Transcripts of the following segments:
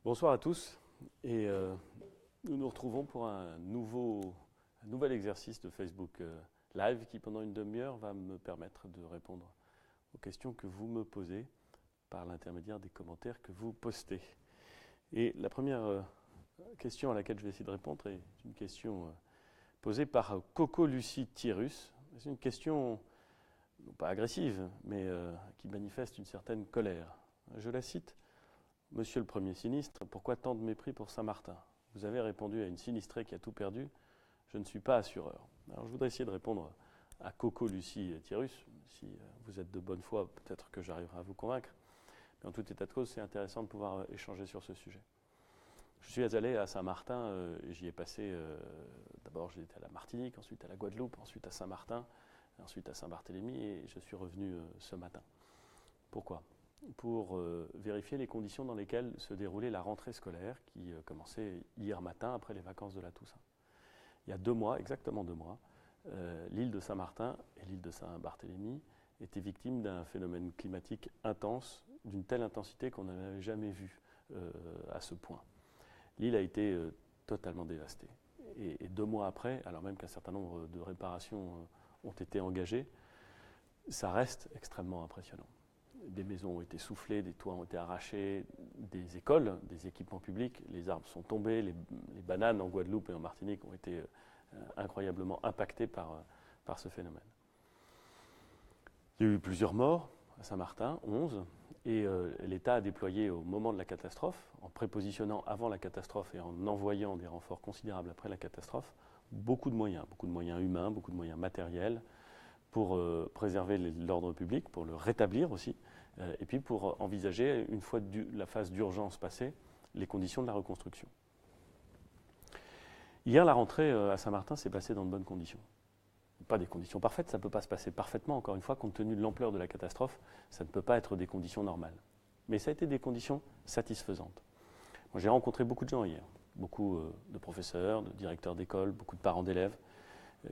Bonsoir à tous et nous nous retrouvons pour un nouvel exercice de Facebook Live qui pendant une demi-heure va me permettre de répondre aux questions que vous me posez par l'intermédiaire des commentaires que vous postez. Et la première question à laquelle je vais essayer de répondre est une question posée par Coco Lucie Thierus. C'est une question non pas agressive mais qui manifeste une certaine colère. Je la cite. Monsieur le Premier sinistre, pourquoi tant de mépris pour Saint-Martin? Vous avez répondu à une sinistrée qui a tout perdu. Je ne suis pas assureur. Alors je voudrais essayer de répondre à Coco Lucie Thierus. Si vous êtes de bonne foi, peut-être que j'arriverai à vous convaincre. Mais en tout état de cause, c'est intéressant de pouvoir échanger sur ce sujet. Je suis allé à Saint-Martin, j'y ai passé, d'abord j'étais à la Martinique, ensuite à la Guadeloupe, ensuite à Saint-Martin, ensuite à Saint-Barthélemy et je suis revenu ce matin. Pourquoi ? Pour vérifier les conditions dans lesquelles se déroulait la rentrée scolaire qui commençait hier matin après les vacances de la Toussaint. Il y a 2 mois, exactement 2 mois, l'île de Saint-Martin et l'île de Saint-Barthélemy étaient victimes d'un phénomène climatique intense, d'une telle intensité qu'on n'en avait jamais vu à ce point. L'île a été totalement dévastée. Et 2 mois après, alors même qu'un certain nombre de réparations ont été engagées, ça reste extrêmement impressionnant. Des maisons ont été soufflées, des toits ont été arrachés, des écoles, des équipements publics, les arbres sont tombés, les bananes en Guadeloupe et en Martinique ont été incroyablement impactées par ce phénomène. Il y a eu plusieurs morts à Saint-Martin, 11, et l'État a déployé au moment de la catastrophe, en prépositionnant avant la catastrophe et en envoyant des renforts considérables après la catastrophe, beaucoup de moyens humains, beaucoup de moyens matériels, pour préserver l'ordre public, pour le rétablir aussi, et puis pour envisager, une fois la phase d'urgence passée, les conditions de la reconstruction. Hier, la rentrée à Saint-Martin s'est passée dans de bonnes conditions. Pas des conditions parfaites, ça ne peut pas se passer parfaitement, encore une fois, compte tenu de l'ampleur de la catastrophe, ça ne peut pas être des conditions normales. Mais ça a été des conditions satisfaisantes. Moi, j'ai rencontré beaucoup de gens hier, beaucoup de professeurs, de directeurs d'école, beaucoup de parents d'élèves,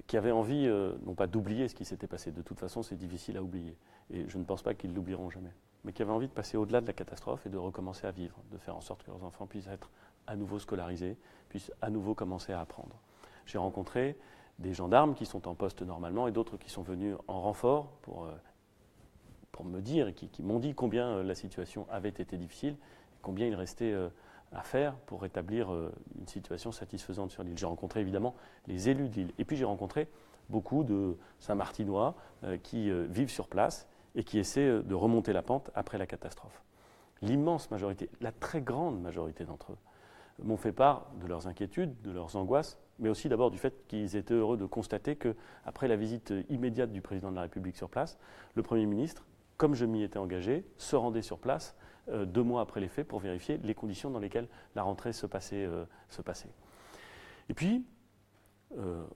qui avaient envie, non pas d'oublier ce qui s'était passé, de toute façon c'est difficile à oublier, et je ne pense pas qu'ils l'oublieront jamais, mais qui avaient envie de passer au-delà de la catastrophe et de recommencer à vivre, de faire en sorte que leurs enfants puissent être à nouveau scolarisés, puissent à nouveau commencer à apprendre. J'ai rencontré des gendarmes qui sont en poste normalement et d'autres qui sont venus en renfort pour me dire, qui m'ont dit combien la situation avait été difficile, et combien il restait à faire pour rétablir une situation satisfaisante sur l'île. J'ai rencontré évidemment les élus de l'île. Et puis j'ai rencontré beaucoup de Saint-Martinois qui vivent sur place et qui essaient de remonter la pente après la catastrophe. L'immense majorité, la très grande majorité d'entre eux, m'ont fait part de leurs inquiétudes, de leurs angoisses, mais aussi d'abord du fait qu'ils étaient heureux de constater qu'après la visite immédiate du président de la République sur place, le Premier ministre, comme je m'y étais engagé, se rendait sur place 2 mois après les faits pour vérifier les conditions dans lesquelles la rentrée se passait. Et puis,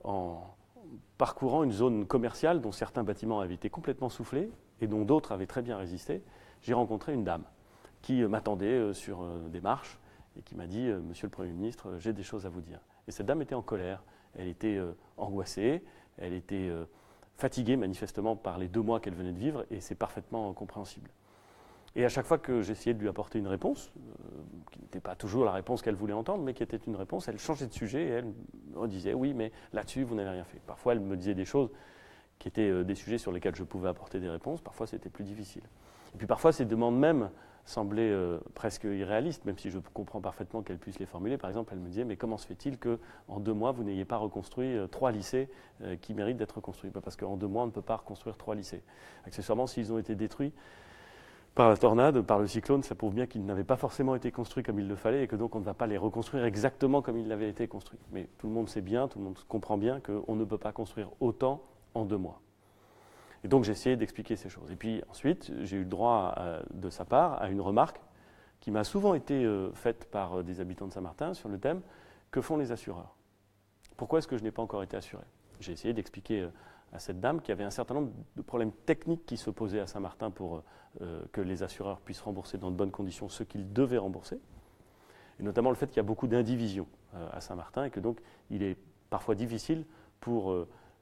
en parcourant une zone commerciale dont certains bâtiments avaient été complètement soufflés et dont d'autres avaient très bien résisté, j'ai rencontré une dame qui m'attendait sur des marches et qui m'a dit « Monsieur le Premier ministre, j'ai des choses à vous dire ». Et cette dame était en colère, elle était angoissée, elle était fatiguée manifestement par les 2 mois qu'elle venait de vivre, et c'est parfaitement compréhensible. Et à chaque fois que j'essayais de lui apporter une réponse, qui n'était pas toujours la réponse qu'elle voulait entendre, mais qui était une réponse, elle changeait de sujet et elle me disait « Oui, mais là-dessus, vous n'avez rien fait ». Parfois, elle me disait des choses qui étaient des sujets sur lesquels je pouvais apporter des réponses, parfois c'était plus difficile. Et puis parfois, ces demandes même semblaient presque irréalistes, même si je comprends parfaitement qu'elle puisse les formuler. Par exemple, elle me disait « Mais comment se fait-il qu'en 2 mois, vous n'ayez pas reconstruit 3 lycées qui méritent d'être reconstruits ?» Parce qu'en 2 mois, on ne peut pas reconstruire 3 lycées. Accessoirement, s'ils ont été détruits par la tornade, par le cyclone, ça prouve bien qu'ils n'avaient pas forcément été construits comme il le fallait et que donc on ne va pas les reconstruire exactement comme ils avaient été construits. Mais tout le monde sait bien, tout le monde comprend bien qu'on ne peut pas construire autant en 2 mois. Et donc j'ai essayé d'expliquer ces choses. Et puis ensuite, j'ai eu le droit de sa part à une remarque qui m'a souvent été faite par des habitants de Saint-Martin sur le thème « Que font les assureurs ? Pourquoi est-ce que je n'ai pas encore été assuré ?» J'ai essayé d'expliquer à cette dame qu'il y avait un certain nombre de problèmes techniques qui se posaient à Saint-Martin pour que les assureurs puissent rembourser dans de bonnes conditions ce qu'ils devaient rembourser, et notamment le fait qu'il y a beaucoup d'indivisions à Saint-Martin et que donc il est parfois difficile pour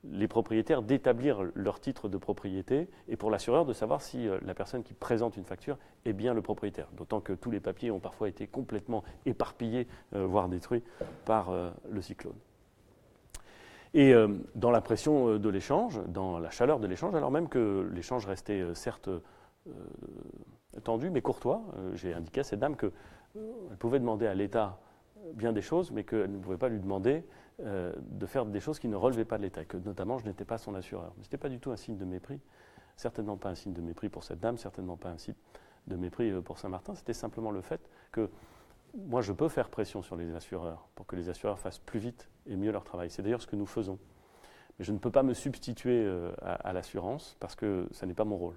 les propriétaires d'établir leur titre de propriété et pour l'assureur de savoir si la personne qui présente une facture est bien le propriétaire. D'autant que tous les papiers ont parfois été complètement éparpillés, voire détruits par le cyclone. Et dans la pression de l'échange, dans la chaleur de l'échange, alors même que l'échange restait certes tendu mais courtois, j'ai indiqué à cette dame qu'elle pouvait demander à l'État bien des choses, mais qu'elle ne pouvait pas lui demander de faire des choses qui ne relevaient pas de l'État, et que notamment je n'étais pas son assureur. Ce n'était pas du tout un signe de mépris, certainement pas un signe de mépris pour cette dame, certainement pas un signe de mépris pour Saint-Martin, c'était simplement le fait que moi je peux faire pression sur les assureurs pour que les assureurs fassent plus vite et mieux leur travail. C'est d'ailleurs ce que nous faisons. Mais je ne peux pas me substituer à l'assurance parce que ça n'est pas mon rôle.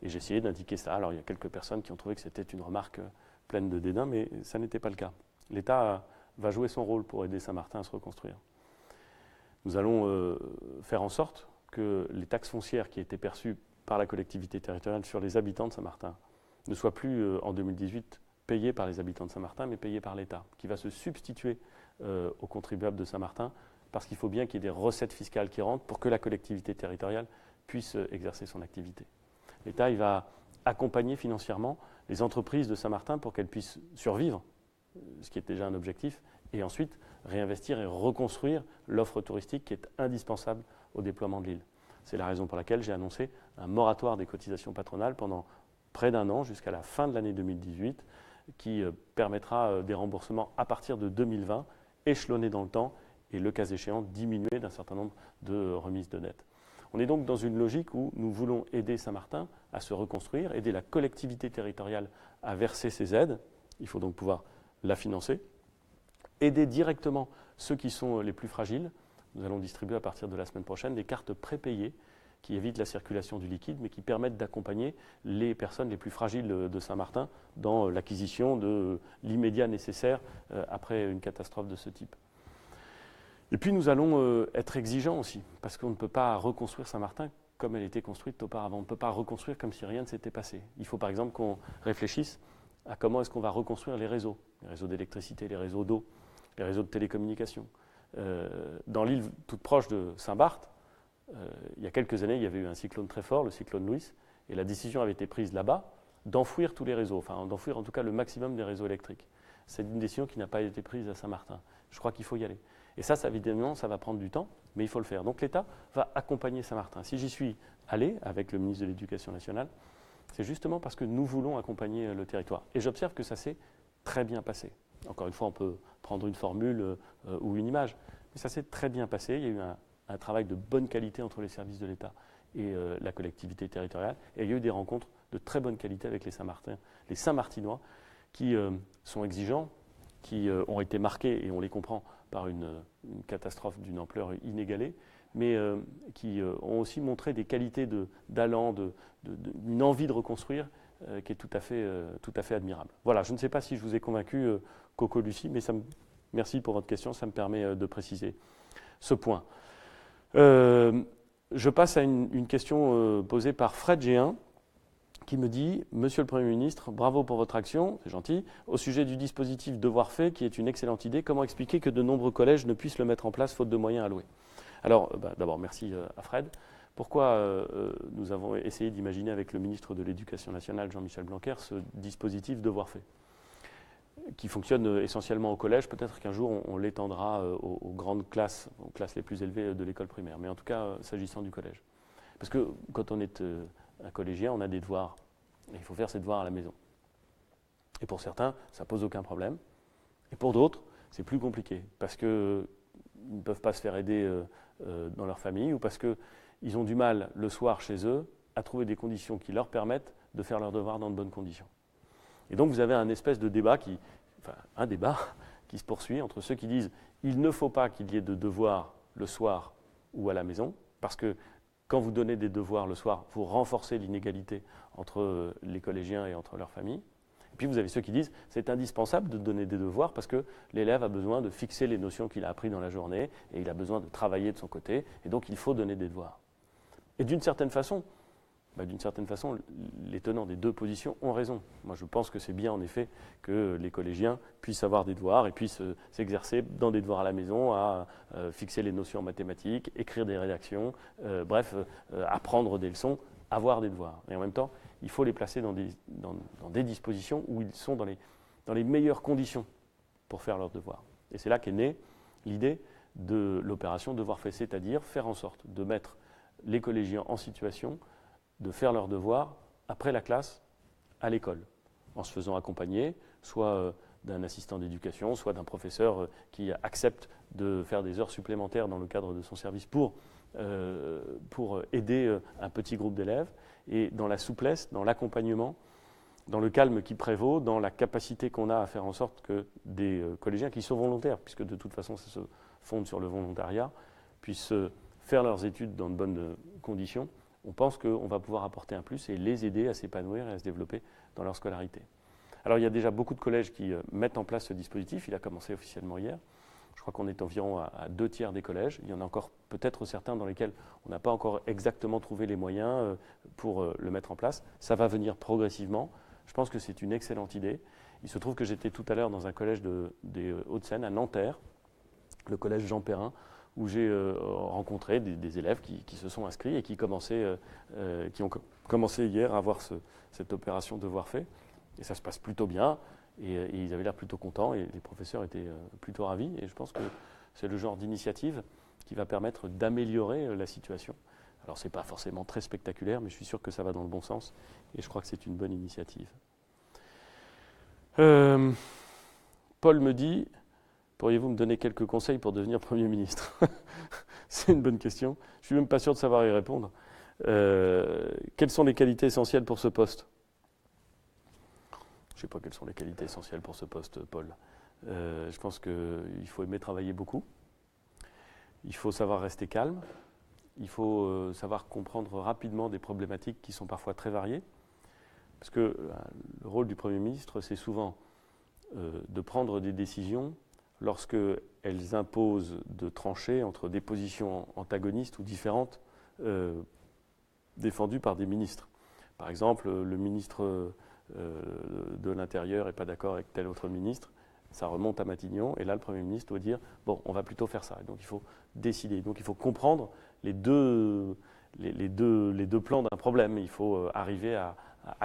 Et j'ai essayé d'indiquer ça. Alors il y a quelques personnes qui ont trouvé que c'était une remarque pleine de dédain, mais ça n'était pas le cas. L'État va jouer son rôle pour aider Saint-Martin à se reconstruire. Nous allons faire en sorte que les taxes foncières qui étaient perçues par la collectivité territoriale sur les habitants de Saint-Martin ne soient plus en 2018 payées par les habitants de Saint-Martin, mais payées par l'État, qui va se substituer aux contribuables de Saint-Martin, parce qu'il faut bien qu'il y ait des recettes fiscales qui rentrent pour que la collectivité territoriale puisse exercer son activité. L'État, il va accompagner financièrement les entreprises de Saint-Martin pour qu'elles puissent survivre, ce qui est déjà un objectif, et ensuite réinvestir et reconstruire l'offre touristique qui est indispensable au déploiement de l'île. C'est la raison pour laquelle j'ai annoncé un moratoire des cotisations patronales pendant près d'un an, jusqu'à la fin de l'année 2018, qui permettra des remboursements à partir de 2020, échelonnés dans le temps, et le cas échéant, diminuer d'un certain nombre de remises de dettes. On est donc dans une logique où nous voulons aider Saint-Martin à se reconstruire, aider la collectivité territoriale à verser ses aides, il faut donc pouvoir la financer, aider directement ceux qui sont les plus fragiles. Nous allons distribuer à partir de la semaine prochaine des cartes prépayées qui évitent la circulation du liquide, mais qui permettent d'accompagner les personnes les plus fragiles de Saint-Martin dans l'acquisition de l'immédiat nécessaire après une catastrophe de ce type. Et puis nous allons être exigeants aussi, parce qu'on ne peut pas reconstruire Saint-Martin comme elle était construite auparavant. On ne peut pas reconstruire comme si rien ne s'était passé. Il faut par exemple qu'on réfléchisse à comment est-ce qu'on va reconstruire les réseaux d'électricité, les réseaux d'eau, les réseaux de télécommunications. Dans l'île toute proche de Saint-Barth, il y a quelques années, il y avait eu un cyclone très fort, le cyclone Louis, et la décision avait été prise là-bas d'enfouir tous les réseaux, enfin d'enfouir en tout cas le maximum des réseaux électriques. C'est une décision qui n'a pas été prise à Saint-Martin. Je crois qu'il faut y aller. Et ça, évidemment, ça va prendre du temps, mais il faut le faire. Donc l'État va accompagner Saint-Martin. Si j'y suis allé avec le ministre de l'Éducation nationale, c'est justement parce que nous voulons accompagner le territoire. Et j'observe que ça s'est très bien passé. Encore une fois, on peut prendre une formule ou une image, mais ça s'est très bien passé. Il y a eu un travail de bonne qualité entre les services de l'État et la collectivité territoriale. Et il y a eu des rencontres de très bonne qualité avec les Saint-Martinois, qui sont exigeants, qui ont été marqués, et on les comprend, par une catastrophe d'une ampleur inégalée, mais qui ont aussi montré des qualités d'allant, d'une envie de reconstruire qui est tout à fait admirable. Voilà, je ne sais pas si je vous ai convaincu, Coco Lucie, mais merci pour votre question, ça me permet de préciser ce point. Je passe à une question posée par Fred G1, qui me dit « Monsieur le Premier ministre, bravo pour votre action, c'est gentil. Au sujet du dispositif Devoir fait, qui est une excellente idée, comment expliquer que de nombreux collèges ne puissent le mettre en place faute de moyens alloués ?» Alors, d'abord, merci à Fred. Pourquoi nous avons essayé d'imaginer avec le ministre de l'Éducation nationale, Jean-Michel Blanquer, ce dispositif Devoir fait, qui fonctionne essentiellement au collège. Peut-être qu'un jour, on l'étendra aux grandes classes, aux classes les plus élevées de l'école primaire. Mais en tout cas, s'agissant du collège. Parce que quand on est un collégien, on a des devoirs. Et il faut faire ces devoirs à la maison. Et pour certains, ça ne pose aucun problème. Et pour d'autres, c'est plus compliqué. Parce qu'ils ne peuvent pas se faire aider dans leur famille, ou parce qu'ils ont du mal le soir chez eux à trouver des conditions qui leur permettent de faire leurs devoirs dans de bonnes conditions. Et donc vous avez un espèce de débat qui se poursuit entre ceux qui disent il ne faut pas qu'il y ait de devoirs le soir ou à la maison, parce que quand vous donnez des devoirs le soir, vous renforcez l'inégalité entre les collégiens et entre leurs familles. Et puis vous avez ceux qui disent c'est indispensable de donner des devoirs parce que l'élève a besoin de fixer les notions qu'il a apprises dans la journée et il a besoin de travailler de son côté, et donc il faut donner des devoirs. Et d'une certaine façon, d'une certaine façon, les tenants des deux positions ont raison. Moi, je pense que c'est bien, en effet, que les collégiens puissent avoir des devoirs et puissent s'exercer dans des devoirs à la maison, à fixer les notions en mathématiques, écrire des rédactions, apprendre des leçons, avoir des devoirs. Et en même temps, il faut les placer dans des dispositions où ils sont dans les meilleures conditions pour faire leurs devoirs. Et c'est là qu'est née l'idée de l'opération Devoirs faits, c'est-à-dire faire en sorte de mettre les collégiens en situation de faire leurs devoirs après la classe à l'école, en se faisant accompagner, soit d'un assistant d'éducation, soit d'un professeur qui accepte de faire des heures supplémentaires dans le cadre de son service pour aider un petit groupe d'élèves, et dans la souplesse, dans l'accompagnement, dans le calme qui prévaut, dans la capacité qu'on a à faire en sorte que des collégiens qui sont volontaires, puisque de toute façon ça se fonde sur le volontariat, puissent faire leurs études dans de bonnes conditions. On pense qu'on va pouvoir apporter un plus et les aider à s'épanouir et à se développer dans leur scolarité. Alors il y a déjà beaucoup de collèges qui mettent en place ce dispositif. Il a commencé officiellement hier. Je crois qu'on est environ à 2/3 des collèges. Il y en a encore peut-être certains dans lesquels on n'a pas encore exactement trouvé les moyens pour le mettre en place. Ça va venir progressivement. Je pense que c'est une excellente idée. Il se trouve que j'étais tout à l'heure dans un collège des Hauts-de-Seine, à Nanterre, le collège Jean Perrin, où j'ai rencontré des élèves qui se sont inscrits et qui ont commencé hier à avoir cette opération Devoirs faits. Et ça se passe plutôt bien, et ils avaient l'air plutôt contents, et les professeurs étaient plutôt ravis. Et je pense que c'est le genre d'initiative qui va permettre d'améliorer la situation. Alors, ce n'est pas forcément très spectaculaire, mais je suis sûr que ça va dans le bon sens, et je crois que c'est une bonne initiative. Paul me dit... Pourriez-vous me donner quelques conseils pour devenir Premier ministre? C'est une bonne question. Je ne suis même pas sûr de savoir y répondre. Quelles sont les qualités essentielles pour ce poste? Je ne sais pas quelles sont les qualités essentielles pour ce poste, Paul. Je pense qu'il faut aimer travailler beaucoup. Il faut savoir rester calme. Il faut savoir comprendre rapidement des problématiques qui sont parfois très variées. Parce que le rôle du Premier ministre, c'est souvent de prendre des décisions lorsqu'elles imposent de trancher entre des positions antagonistes ou différentes défendues par des ministres. Par exemple, le ministre de l'Intérieur n'est pas d'accord avec tel autre ministre, ça remonte à Matignon, et là le Premier ministre doit dire « bon, on va plutôt faire ça ». Donc il faut décider, donc il faut comprendre les deux plans d'un problème. Il faut arriver à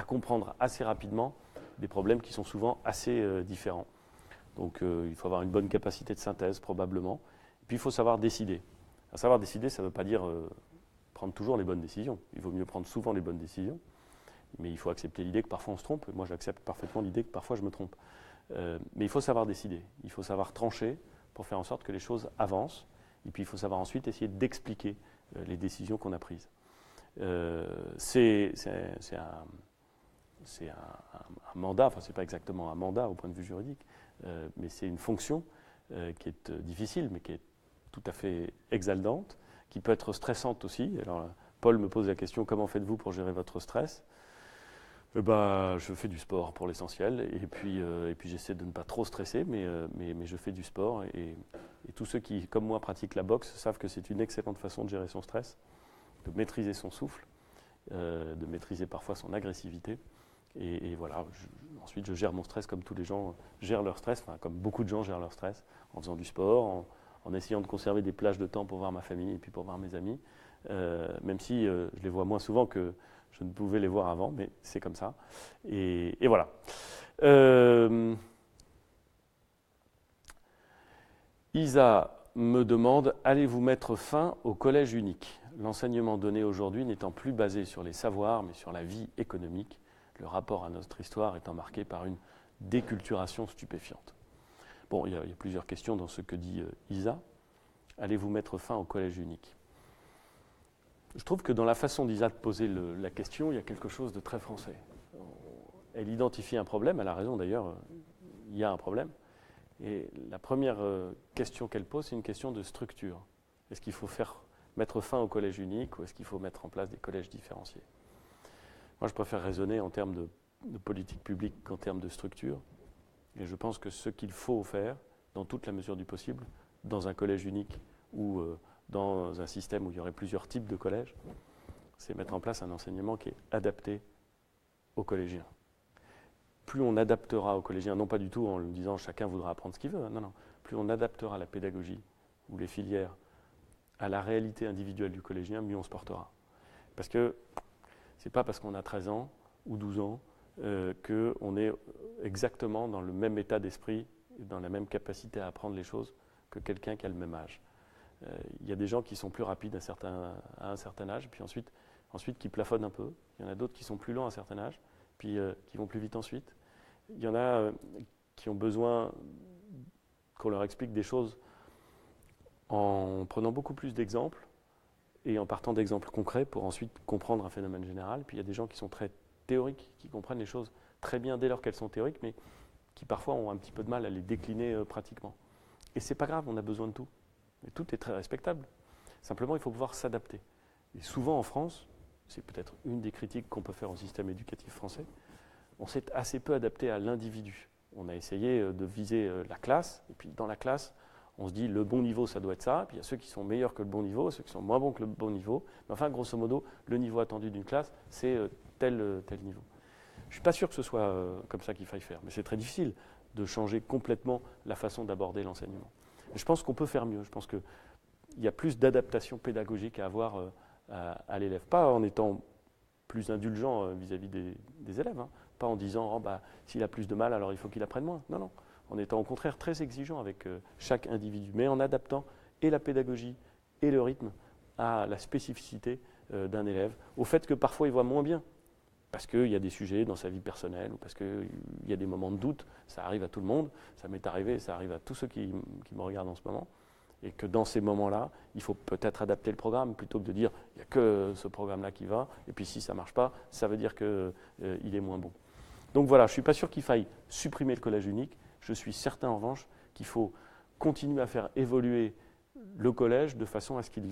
comprendre assez rapidement des problèmes qui sont souvent assez différents. Donc il faut avoir une bonne capacité de synthèse probablement. Et puis il faut savoir décider. Savoir décider, ça ne veut pas dire prendre toujours les bonnes décisions. Il vaut mieux prendre souvent les bonnes décisions. Mais il faut accepter l'idée que parfois on se trompe. Moi j'accepte parfaitement l'idée que parfois je me trompe. Mais il faut savoir décider. Il faut savoir trancher pour faire en sorte que les choses avancent. Et puis il faut savoir ensuite essayer d'expliquer les décisions qu'on a prises. C'est un mandat, enfin c'est pas exactement un mandat au point de vue juridique, mais c'est une fonction qui est difficile, mais qui est tout à fait exaltante, qui peut être stressante aussi. Alors, Paul me pose la question, comment faites-vous pour gérer votre stress? Je fais du sport pour l'essentiel, et puis j'essaie de ne pas trop stresser, mais je fais du sport, et tous ceux qui, comme moi, pratiquent la boxe savent que c'est une excellente façon de gérer son stress, de maîtriser son souffle, de maîtriser parfois son agressivité. Et voilà, ensuite je gère mon stress comme tous les gens gèrent leur stress, enfin comme beaucoup de gens gèrent leur stress, en faisant du sport, en essayant de conserver des plages de temps pour voir ma famille et puis pour voir mes amis, même si je les vois moins souvent que je ne pouvais les voir avant, mais c'est comme ça. Et voilà. Isa me demande, allez-vous mettre fin au collège unique? L'enseignement donné aujourd'hui n'étant plus basé sur les savoirs, mais sur la vie économique. Le rapport à notre histoire étant marqué par une déculturation stupéfiante. Bon, il y a plusieurs questions dans ce que dit Isa. Allez-vous mettre fin au collège unique? Je trouve que dans la façon d'Isa de poser la question, il y a quelque chose de très français. Elle identifie un problème, elle a raison d'ailleurs, il y a un problème. Et la première question qu'elle pose, c'est une question de structure. Est-ce qu'il faut mettre fin au collège unique ou est-ce qu'il faut mettre en place des collèges différenciés? Moi, je préfère raisonner en termes de politique publique qu'en termes de structure. Et je pense que ce qu'il faut faire, dans toute la mesure du possible, dans un collège unique ou dans un système où il y aurait plusieurs types de collèges, c'est mettre en place un enseignement qui est adapté aux collégiens. Plus on adaptera aux collégiens, non pas du tout en lui disant chacun voudra apprendre ce qu'il veut, non, plus on adaptera la pédagogie ou les filières à la réalité individuelle du collégien, mieux on se portera. Parce que c'est pas parce qu'on a 13 ans ou 12 ans qu'on est exactement dans le même état d'esprit, dans la même capacité à apprendre les choses que quelqu'un qui a le même âge. Il y a des gens qui sont plus rapides à un certain âge, puis ensuite qui plafonnent un peu. Il y en a d'autres qui sont plus lents à un certain âge, puis qui vont plus vite ensuite. Il y en a qui ont besoin qu'on leur explique des choses en prenant beaucoup plus d'exemples et en partant d'exemples concrets pour ensuite comprendre un phénomène général. Puis il y a des gens qui sont très théoriques, qui comprennent les choses très bien dès lors qu'elles sont théoriques, mais qui parfois ont un petit peu de mal à les décliner pratiquement. Et c'est pas grave, on a besoin de tout. Et tout est très respectable. Simplement, il faut pouvoir s'adapter. Et souvent en France, c'est peut-être une des critiques qu'on peut faire au système éducatif français, on s'est assez peu adapté à l'individu. On a essayé de viser la classe, et puis dans la classe, on se dit le bon niveau, ça doit être ça, puis il y a ceux qui sont meilleurs que le bon niveau, ceux qui sont moins bons que le bon niveau, mais enfin, grosso modo, le niveau attendu d'une classe, c'est tel niveau. Je ne suis pas sûr que ce soit comme ça qu'il faille faire, mais c'est très difficile de changer complètement la façon d'aborder l'enseignement. Je pense qu'on peut faire mieux. Je pense qu'il y a plus d'adaptation pédagogique à avoir à l'élève. Pas en étant plus indulgent vis-à-vis des élèves, hein. Pas en disant s'il a plus de mal, alors il faut qu'il apprenne moins. Non. En étant au contraire très exigeant avec chaque individu, mais en adaptant et la pédagogie et le rythme à la spécificité d'un élève, au fait que parfois il voit moins bien. Parce qu'il y a des sujets dans sa vie personnelle, ou parce qu'il y a des moments de doute, ça arrive à tout le monde, ça m'est arrivé, ça arrive à tous ceux qui me regardent en ce moment, et que dans ces moments-là, il faut peut-être adapter le programme, plutôt que de dire il n'y a que ce programme-là qui va, et puis si ça ne marche pas, ça veut dire qu'il est moins bon. Donc voilà, je ne suis pas sûr qu'il faille supprimer le collège unique, je suis certain en revanche qu'il faut continuer à faire évoluer le collège de façon à ce qu'il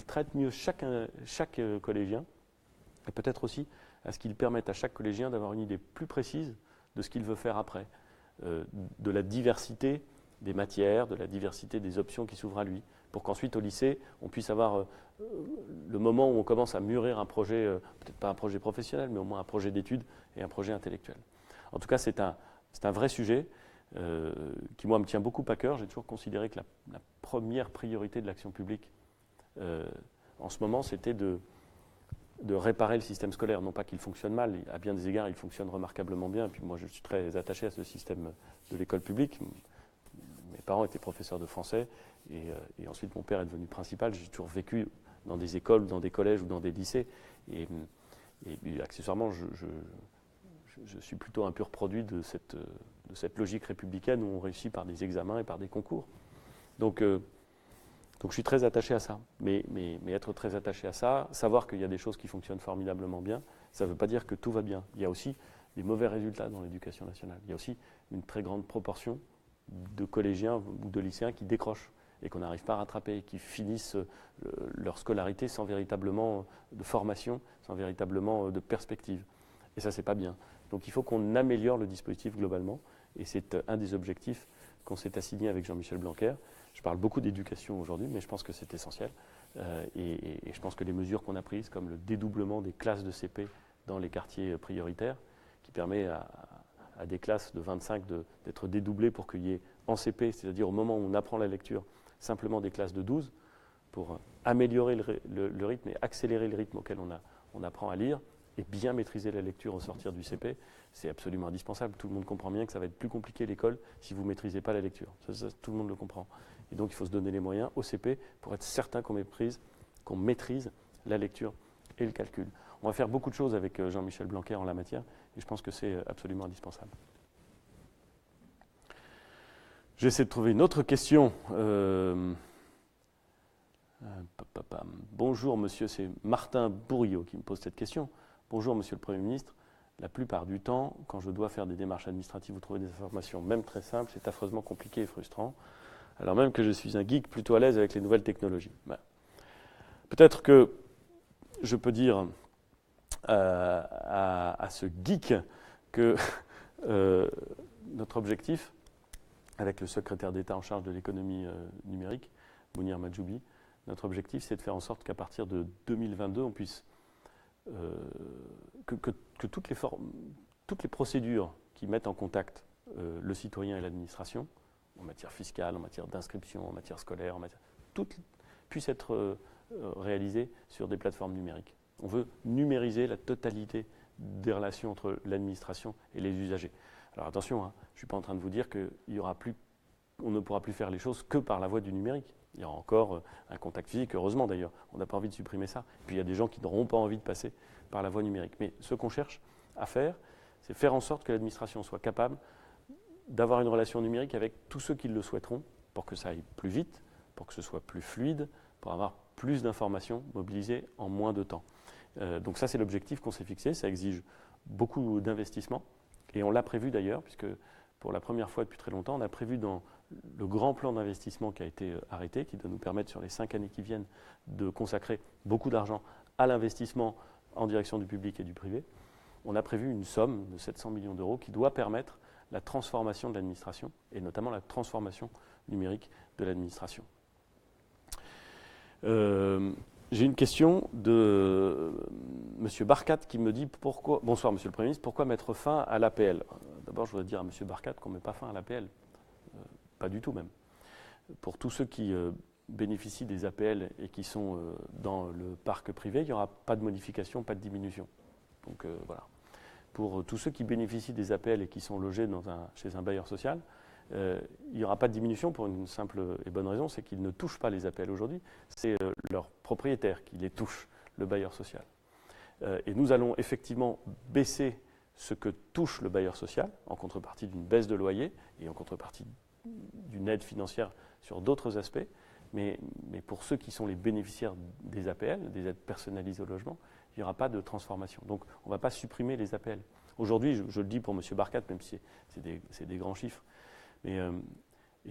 traite mieux chaque collégien, et peut-être aussi à ce qu'il permette à chaque collégien d'avoir une idée plus précise de ce qu'il veut faire après, de la diversité des matières, de la diversité des options qui s'ouvrent à lui, pour qu'ensuite au lycée, on puisse avoir le moment où on commence à mûrir un projet, peut-être pas un projet professionnel, mais au moins un projet d'études et un projet intellectuel. En tout cas, c'est un vrai sujet qui, moi, me tient beaucoup à cœur. J'ai toujours considéré que la première priorité de l'action publique en ce moment, c'était de réparer le système scolaire. Non pas qu'il fonctionne mal, à bien des égards, il fonctionne remarquablement bien. Et puis moi, je suis très attaché à ce système de l'école publique. Mes parents étaient professeurs de français et ensuite mon père est devenu principal. J'ai toujours vécu dans des écoles, dans des collèges ou dans des lycées. Et accessoirement, je suis plutôt un pur produit de cette logique républicaine où on réussit par des examens et par des concours. Donc je suis très attaché à ça. Mais être très attaché à ça, savoir qu'il y a des choses qui fonctionnent formidablement bien, ça ne veut pas dire que tout va bien. Il y a aussi des mauvais résultats dans l'éducation nationale. Il y a aussi une très grande proportion de collégiens ou de lycéens qui décrochent et qu'on n'arrive pas à rattraper, qui finissent leur scolarité sans véritablement de formation, sans véritablement de perspective. Et ça, c'est pas bien. Donc il faut qu'on améliore le dispositif globalement, et c'est un des objectifs qu'on s'est assigné avec Jean-Michel Blanquer. Je parle beaucoup d'éducation aujourd'hui, mais je pense que c'est essentiel. Et je pense que les mesures qu'on a prises, comme le dédoublement des classes de CP dans les quartiers prioritaires, qui permet à des classes de 25 d'être dédoublées pour qu'il y ait en CP, c'est-à-dire au moment où on apprend la lecture, simplement des classes de 12, pour améliorer le rythme et accélérer le rythme auquel on apprend à lire, et bien maîtriser la lecture au sortir du CP, c'est absolument indispensable. Tout le monde comprend bien que ça va être plus compliqué l'école si vous ne maîtrisez pas la lecture. Ça, tout le monde le comprend. Et donc il faut se donner les moyens au CP pour être certain qu'on maîtrise la lecture et le calcul. On va faire beaucoup de choses avec Jean-Michel Blanquer en la matière, et je pense que c'est absolument indispensable. J'essaie de trouver une autre question. Bonjour monsieur, c'est Martin Bourriot qui me pose cette question. Bonjour monsieur le Premier ministre, la plupart du temps, quand je dois faire des démarches administratives ou trouver des informations, même très simples, c'est affreusement compliqué et frustrant, alors même que je suis un geek plutôt à l'aise avec les nouvelles technologies. Peut-être que je peux dire à ce geek que notre objectif, avec le secrétaire d'État en charge de l'économie numérique, Mounir Majoubi, Notre objectif, c'est de faire en sorte qu'à partir de 2022, on puisse que toutes les procédures qui mettent en contact le citoyen et l'administration, en matière fiscale, en matière d'inscription, en matière scolaire, toutes puissent être réalisées sur des plateformes numériques. On veut numériser la totalité des relations entre l'administration et les usagers. Alors attention, hein, je ne suis pas en train de vous dire qu'on ne pourra plus faire les choses que par la voie du numérique. Il y aura encore un contact physique, heureusement d'ailleurs. On n'a pas envie de supprimer ça. Puis il y a des gens qui n'auront pas envie de passer par la voie numérique. Mais ce qu'on cherche à faire, c'est faire en sorte que l'administration soit capable d'avoir une relation numérique avec tous ceux qui le souhaiteront pour que ça aille plus vite, pour que ce soit plus fluide, pour avoir plus d'informations mobilisées en moins de temps. Donc ça, c'est l'objectif qu'on s'est fixé. Ça exige beaucoup d'investissement. Et on l'a prévu d'ailleurs, puisque pour la première fois depuis très longtemps, on a prévu dans le grand plan d'investissement qui a été arrêté, qui doit nous permettre sur les 5 années qui viennent de consacrer beaucoup d'argent à l'investissement en direction du public et du privé. On a prévu une somme de 700 millions d'euros qui doit permettre la transformation de l'administration, et notamment la transformation numérique de l'administration. J'ai une question de M. Barkat qui me dit pourquoi. Bonsoir, Monsieur le Premier ministre, pourquoi mettre fin à l'APL? D'abord, je voudrais dire à M. Barkat qu'on ne met pas fin à l'APL. Pas du tout même. Pour tous ceux qui bénéficient des APL et qui sont dans le parc privé, il n'y aura pas de modification, pas de diminution. Donc voilà. Pour tous ceux qui bénéficient des APL et qui sont logés chez un bailleur social, il n'y aura pas de diminution pour une simple et bonne raison, c'est qu'ils ne touchent pas les APL aujourd'hui, c'est leur propriétaire qui les touche, le bailleur social. Et nous allons effectivement baisser ce que touche le bailleur social en contrepartie d'une baisse de loyer et en contrepartie d'une aide financière sur d'autres aspects, mais pour ceux qui sont les bénéficiaires des APL, des aides personnalisées au logement, il n'y aura pas de transformation. Donc on ne va pas supprimer les APL. Aujourd'hui, je le dis pour M. Barkat, même si c'est des grands chiffres, et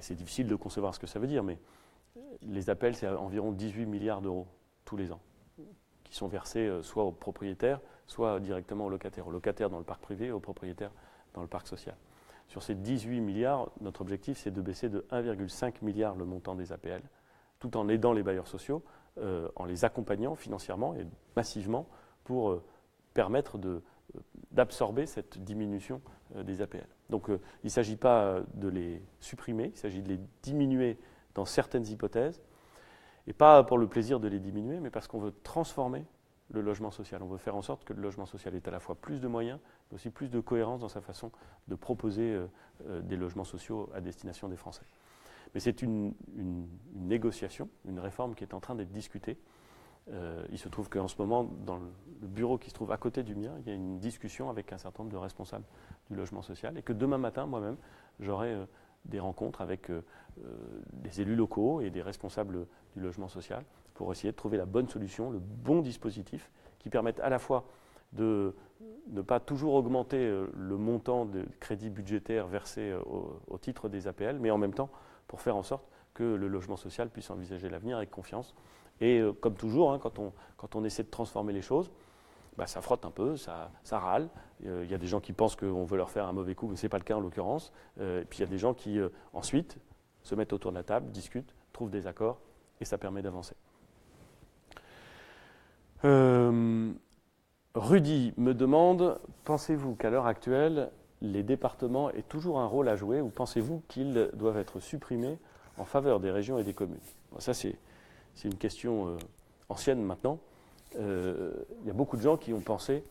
c'est difficile de concevoir ce que ça veut dire, mais les APL, c'est environ 18 milliards d'euros tous les ans, qui sont versés soit aux propriétaires, soit directement aux locataires dans le parc privé et aux propriétaires dans le parc social. Sur ces 18 milliards, notre objectif, c'est de baisser de 1,5 milliard le montant des APL, tout en aidant les bailleurs sociaux, en les accompagnant financièrement et massivement pour permettre d'absorber cette diminution des APL. Donc il ne s'agit pas de les supprimer, il s'agit de les diminuer dans certaines hypothèses, et pas pour le plaisir de les diminuer, mais parce qu'on veut transformer le logement social. On veut faire en sorte que le logement social ait à la fois plus de moyens, mais aussi plus de cohérence dans sa façon de proposer des logements sociaux à destination des Français. Mais c'est une négociation, une réforme qui est en train d'être discutée. Il se trouve qu'en ce moment, dans le bureau qui se trouve à côté du mien, il y a une discussion avec un certain nombre de responsables du logement social, et que demain matin, moi-même, j'aurai des rencontres avec des élus locaux et des responsables du logement social pour essayer de trouver la bonne solution, le bon dispositif qui permette à la fois de ne pas toujours augmenter le montant de crédits budgétaires versés au titre des APL, mais en même temps pour faire en sorte que le logement social puisse envisager l'avenir avec confiance. Et comme toujours, hein, quand on essaie de transformer les choses, ça frotte un peu, ça râle. Il y a des gens qui pensent qu'on veut leur faire un mauvais coup, mais ce n'est pas le cas en l'occurrence. Et puis il y a des gens qui ensuite se mettent autour de la table, discutent, trouvent des accords, et ça permet d'avancer. Rudy me demande, pensez-vous qu'à l'heure actuelle, les départements aient toujours un rôle à jouer, ou pensez-vous qu'ils doivent être supprimés en faveur des régions et des communes? Bon, ça, c'est une question ancienne maintenant. Il y a beaucoup de gens qui ont pensé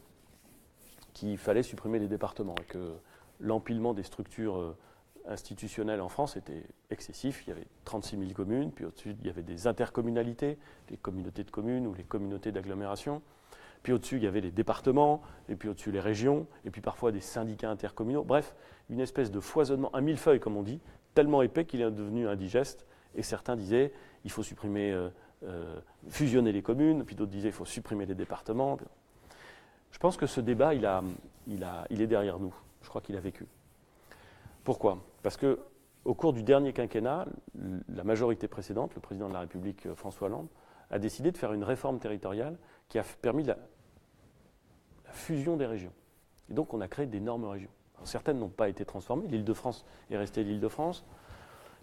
qu'il fallait supprimer les départements et que l'empilement des structures institutionnelles en France était excessif. Il y avait 36 000 communes, puis au-dessus, il y avait des intercommunalités, les communautés de communes ou les communautés d'agglomération. Puis au-dessus, il y avait les départements, et puis au-dessus, les régions, et puis parfois des syndicats intercommunaux. Bref, une espèce de foisonnement, un millefeuille, comme on dit, tellement épais qu'il est devenu indigeste. Et certains disaient, il faut supprimer, fusionner les communes, puis d'autres disaient, il faut supprimer les départements. Je pense que ce débat, il est derrière nous. Je crois qu'il a vécu. Pourquoi? Parce qu'au cours du dernier quinquennat, la majorité précédente, le président de la République, François Hollande, a décidé de faire une réforme territoriale qui a permis la fusion des régions. Et donc, on a créé d'énormes régions. Alors, certaines n'ont pas été transformées. L'Île-de-France est restée l'Île-de-France.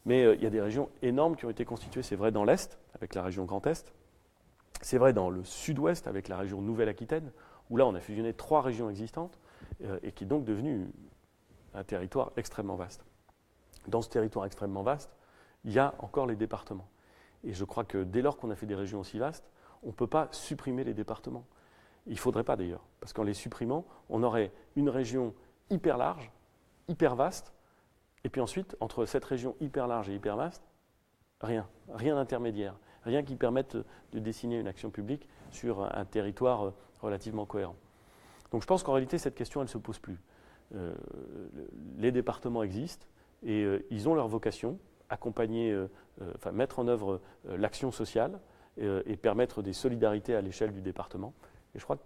Mais il y a des régions énormes qui ont été constituées, c'est vrai dans l'Est, avec la région Grand Est, c'est vrai dans le Sud-Ouest, avec la région Nouvelle-Aquitaine, où là on a fusionné 3 régions existantes, et qui est donc devenu un territoire extrêmement vaste. Dans ce territoire extrêmement vaste, il y a encore les départements. Et je crois que dès lors qu'on a fait des régions aussi vastes, on ne peut pas supprimer les départements. Il ne faudrait pas d'ailleurs, parce qu'en les supprimant, on aurait une région hyper large, hyper vaste, et puis ensuite, entre cette région hyper large et hyper vaste, rien d'intermédiaire, rien qui permette de dessiner une action publique sur un territoire relativement cohérent. Donc je pense qu'en réalité, cette question, elle ne se pose plus. Les départements existent et ils ont leur vocation, accompagner, mettre en œuvre l'action sociale et permettre des solidarités à l'échelle du département. Et je crois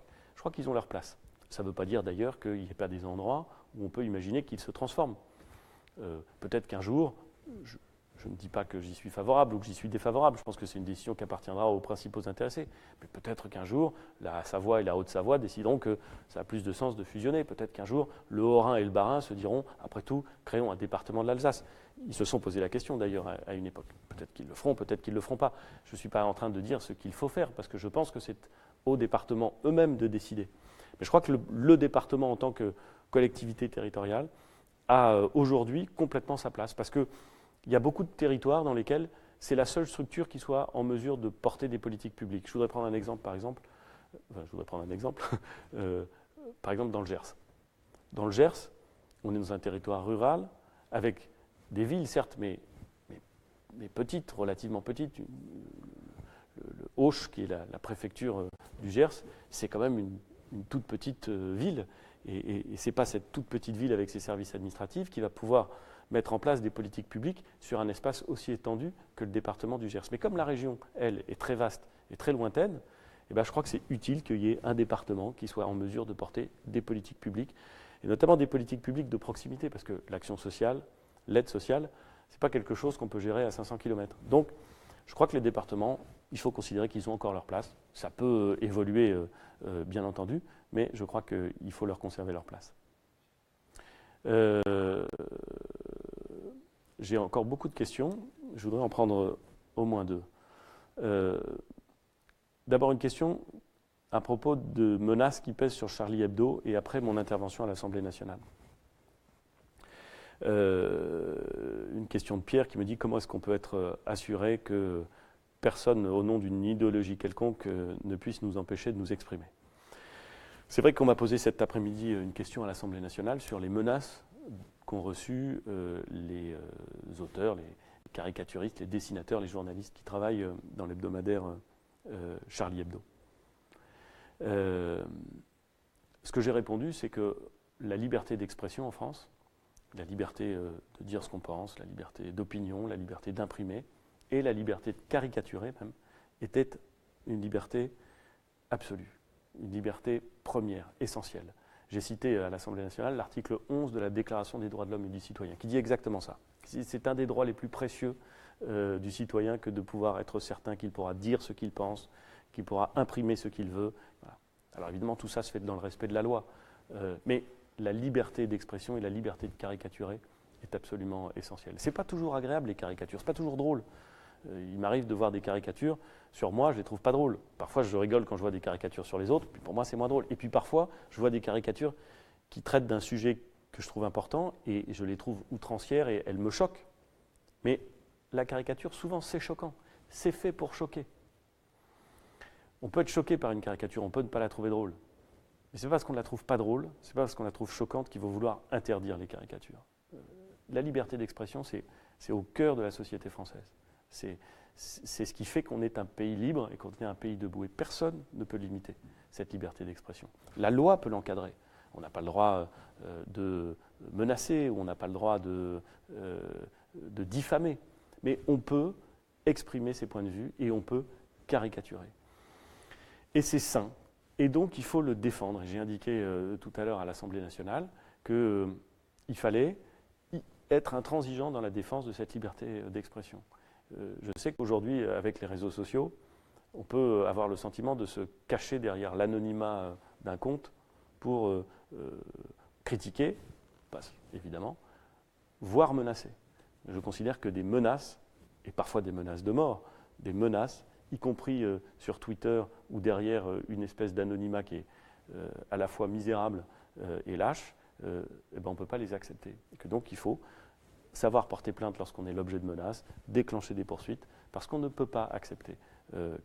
qu'ils ont leur place. Ça ne veut pas dire d'ailleurs qu'il n'y ait pas des endroits où on peut imaginer qu'ils se transforment. Peut-être qu'un jour, je ne dis pas que j'y suis favorable ou que j'y suis défavorable, je pense que c'est une décision qui appartiendra aux principaux intéressés. Mais peut-être qu'un jour, la Savoie et la Haute-Savoie décideront que ça a plus de sens de fusionner. Peut-être qu'un jour, le Haut-Rhin et le Bas-Rhin se diront, après tout, créons un département de l'Alsace. Ils se sont posé la question d'ailleurs à une époque. Peut-être qu'ils le feront, peut-être qu'ils ne le feront pas. Je ne suis pas en train de dire ce qu'il faut faire, parce que je pense que c'est aux départements eux-mêmes de décider. Mais je crois que le département en tant que collectivité territoriale a aujourd'hui complètement sa place, parce qu'il y a beaucoup de territoires dans lesquels c'est la seule structure qui soit en mesure de porter des politiques publiques. Je voudrais prendre un exemple, par exemple, par exemple dans le Gers. Dans le Gers, on est dans un territoire rural, avec des villes, certes, mais petites, relativement petites. Le Auch, qui est la préfecture du Gers, c'est quand même une toute petite ville. Et ce n'est pas cette toute petite ville avec ses services administratifs qui va pouvoir mettre en place des politiques publiques sur un espace aussi étendu que le département du Gers. Mais comme la région, elle, est très vaste et très lointaine, eh bien, je crois que c'est utile qu'il y ait un département qui soit en mesure de porter des politiques publiques, et notamment des politiques publiques de proximité, parce que l'action sociale, l'aide sociale, ce n'est pas quelque chose qu'on peut gérer à 500 km. Donc, je crois que les départements, il faut considérer qu'ils ont encore leur place. Ça peut évoluer, bien entendu, mais je crois qu'il faut leur conserver leur place. J'ai encore beaucoup de questions. Je voudrais en prendre au moins 2. D'abord une question à propos de menaces qui pèsent sur Charlie Hebdo et après mon intervention à l'Assemblée nationale. Une question de Pierre qui me dit comment est-ce qu'on peut être assuré que personne, au nom d'une idéologie quelconque, ne puisse nous empêcher de nous exprimer. C'est vrai qu'on m'a posé cet après-midi une question à l'Assemblée nationale sur les menaces qu'ont reçues les auteurs, les caricaturistes, les dessinateurs, les journalistes qui travaillent dans l'hebdomadaire Charlie Hebdo. Ce que j'ai répondu, c'est que la liberté d'expression en France, la liberté de dire ce qu'on pense, la liberté d'opinion, la liberté d'imprimer, et la liberté de caricaturer même, était une liberté absolue, une liberté première, essentielle. J'ai cité à l'Assemblée nationale l'article 11 de la Déclaration des droits de l'homme et du citoyen, qui dit exactement ça. C'est un des droits les plus précieux du citoyen que de pouvoir être certain qu'il pourra dire ce qu'il pense, qu'il pourra imprimer ce qu'il veut. Voilà. Alors évidemment, tout ça se fait dans le respect de la loi, mais la liberté d'expression et la liberté de caricaturer est absolument essentielle. C'est pas toujours agréable les caricatures, c'est pas toujours drôle. Il m'arrive de voir des caricatures sur moi, je les trouve pas drôles. Parfois, je rigole quand je vois des caricatures sur les autres, puis pour moi, c'est moins drôle. Et puis parfois, je vois des caricatures qui traitent d'un sujet que je trouve important et je les trouve outrancières et elles me choquent. Mais la caricature, souvent, c'est choquant. C'est fait pour choquer. On peut être choqué par une caricature, on peut ne pas la trouver drôle. Mais c'est pas parce qu'on ne la trouve pas drôle, c'est pas parce qu'on la trouve choquante qu'il faut vouloir interdire les caricatures. La liberté d'expression, c'est au cœur de la société française. C'est ce qui fait qu'on est un pays libre et qu'on est un pays debout. Et personne ne peut limiter cette liberté d'expression. La loi peut l'encadrer. On n'a pas le droit de menacer, ou on n'a pas le droit de diffamer. Mais on peut exprimer ses points de vue et on peut caricaturer. Et c'est sain. Et donc, il faut le défendre. J'ai indiqué tout à l'heure à l'Assemblée nationale qu'il fallait être intransigeant dans la défense de cette liberté d'expression. Je sais qu'aujourd'hui, avec les réseaux sociaux, on peut avoir le sentiment de se cacher derrière l'anonymat d'un compte pour critiquer, évidemment, voire menacer. je considère que des menaces, et parfois des menaces de mort, des menaces, y compris sur Twitter, ou derrière une espèce d'anonymat qui est à la fois misérable et lâche, eh ben on ne peut pas les accepter. Et que donc il faut savoir porter plainte lorsqu'on est l'objet de menaces, déclencher des poursuites, parce qu'on ne peut pas accepter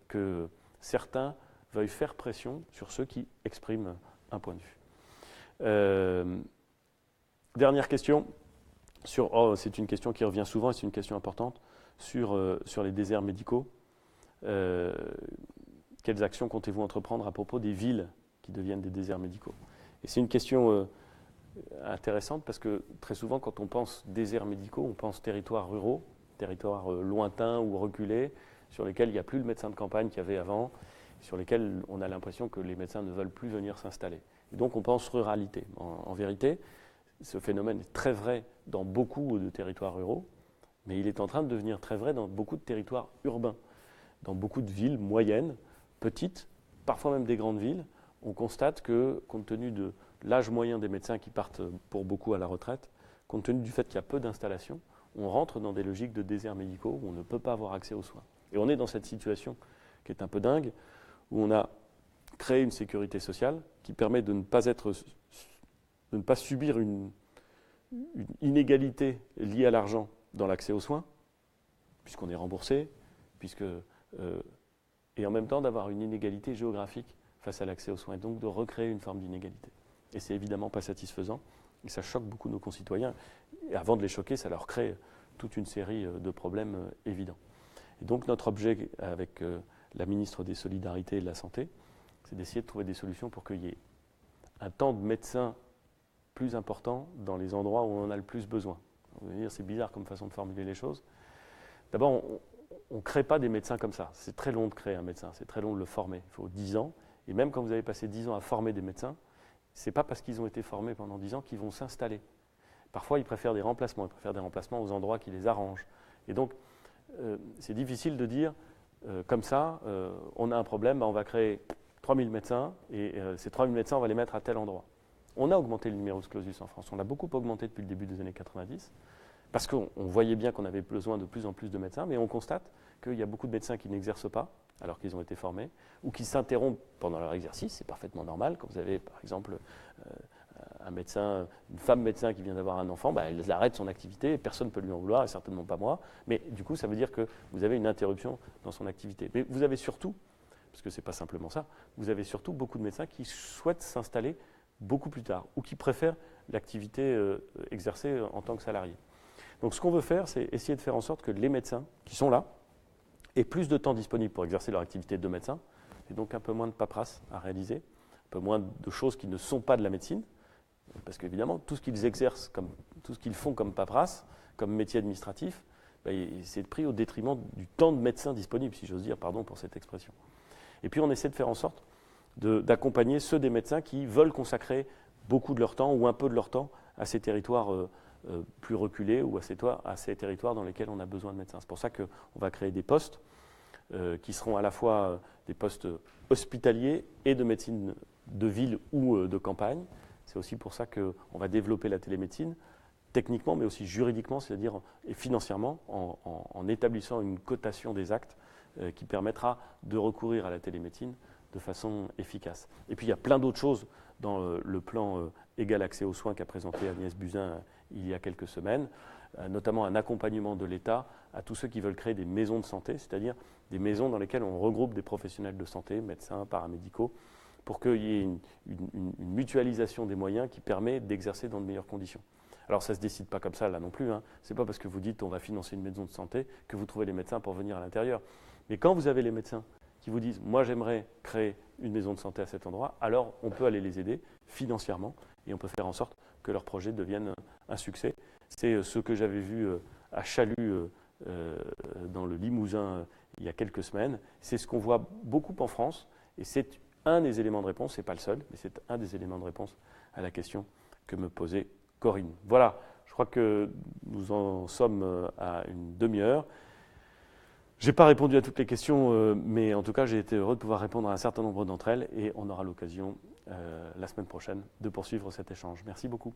que certains veuillent faire pression sur ceux qui expriment un point de vue. Dernière question, c'est une question qui revient souvent et c'est une question importante, sur les déserts médicaux. Quelles actions comptez-vous entreprendre à propos des villes qui deviennent des déserts médicaux? Et c'est une question intéressante parce que très souvent, quand on pense déserts médicaux, on pense territoires ruraux, territoires lointains ou reculés, sur lesquels il n'y a plus le médecin de campagne qu'il y avait avant, sur lesquels on a l'impression que les médecins ne veulent plus venir s'installer. Et donc on pense ruralité. En vérité, ce phénomène est très vrai dans beaucoup de territoires ruraux, mais il est en train de devenir très vrai dans beaucoup de territoires urbains. Dans beaucoup de villes moyennes, petites, parfois même des grandes villes, on constate que, compte tenu de l'âge moyen des médecins qui partent pour beaucoup à la retraite, compte tenu du fait qu'il y a peu d'installations, on rentre dans des logiques de déserts médicaux où on ne peut pas avoir accès aux soins. Et on est dans cette situation qui est un peu dingue, où on a créé une sécurité sociale qui permet de ne pas subir une inégalité liée à l'argent dans l'accès aux soins, puisqu'on est remboursé, et en même temps d'avoir une inégalité géographique face à l'accès aux soins, et donc de recréer une forme d'inégalité. Et c'est évidemment pas satisfaisant, et ça choque beaucoup nos concitoyens. Et avant de les choquer, ça leur crée toute une série de problèmes évidents. Et donc notre objet avec la ministre des Solidarités et de la Santé, c'est d'essayer de trouver des solutions pour qu'il y ait un temps de médecin plus important dans les endroits où on en a le plus besoin. On va dire, c'est bizarre comme façon de formuler les choses. D'abord, on ne crée pas des médecins comme ça. C'est très long de créer un médecin, c'est très long de le former. Il faut 10 ans. Et même quand vous avez passé 10 ans à former des médecins, ce n'est pas parce qu'ils ont été formés pendant 10 ans qu'ils vont s'installer. Parfois, ils préfèrent des remplacements. Ils préfèrent des remplacements aux endroits qui les arrangent. Et donc, c'est difficile de dire, comme ça, on a un problème, on va créer 3000 médecins, et ces 3000 médecins, on va les mettre à tel endroit. On a augmenté le numerus clausus en France. On l'a beaucoup augmenté depuis le début des années 90, parce qu'on voyait bien qu'on avait besoin de plus en plus de médecins, mais on constate qu'il y a beaucoup de médecins qui n'exercent pas, alors qu'ils ont été formés, ou qui s'interrompent pendant leur exercice. C'est parfaitement normal. Quand vous avez, par exemple, un médecin, une femme médecin qui vient d'avoir un enfant, elle arrête son activité, personne ne peut lui en vouloir, et certainement pas moi. Mais du coup, ça veut dire que vous avez une interruption dans son activité. Mais vous avez surtout, parce que ce n'est pas simplement ça, vous avez surtout beaucoup de médecins qui souhaitent s'installer beaucoup plus tard, ou qui préfèrent l'activité exercée en tant que salarié. Donc ce qu'on veut faire, c'est essayer de faire en sorte que les médecins qui sont là aient plus de temps disponible pour exercer leur activité de médecin, et donc un peu moins de paperasse à réaliser, un peu moins de choses qui ne sont pas de la médecine, parce qu'évidemment, tout ce qu'ils exercent, tout ce qu'ils font comme paperasse, comme métier administratif, c'est pris au détriment du temps de médecin disponible, si j'ose dire, pardon pour cette expression. Et puis on essaie de faire en sorte d'accompagner ceux des médecins qui veulent consacrer beaucoup de leur temps ou un peu de leur temps à ces territoires plus reculés ou à ces territoires dans lesquels on a besoin de médecins. C'est pour ça qu'on va créer des postes qui seront à la fois des postes hospitaliers et de médecine de ville ou de campagne. C'est aussi pour ça qu'on va développer la télémédecine, techniquement mais aussi juridiquement, c'est-à-dire et financièrement, en établissant une cotation des actes qui permettra de recourir à la télémédecine de façon efficace. Et puis il y a plein d'autres choses dans le plan Égal accès aux soins qu'a présenté Agnès Buzyn il y a quelques semaines, notamment un accompagnement de l'État à tous ceux qui veulent créer des maisons de santé, c'est-à-dire des maisons dans lesquelles on regroupe des professionnels de santé, médecins, paramédicaux, pour qu'il y ait une mutualisation des moyens qui permet d'exercer dans de meilleures conditions. Alors ça ne se décide pas comme ça là non plus, hein. Ce n'est pas parce que vous dites on va financer une maison de santé que vous trouvez les médecins pour venir à l'intérieur. Mais quand vous avez les médecins qui vous disent « moi j'aimerais créer une maison de santé à cet endroit », alors on peut aller les aider financièrement et on peut faire en sorte que leur projet devienne un succès. C'est ce que j'avais vu à Chalut dans le Limousin il y a quelques semaines. C'est ce qu'on voit beaucoup en France et c'est un des éléments de réponse, ce n'est pas le seul, mais c'est un des éléments de réponse à la question que me posait Corinne. Voilà, je crois que nous en sommes à une demi-heure. Je n'ai pas répondu à toutes les questions, mais en tout cas, j'ai été heureux de pouvoir répondre à un certain nombre d'entre elles et on aura l'occasion la semaine prochaine de poursuivre cet échange. Merci beaucoup.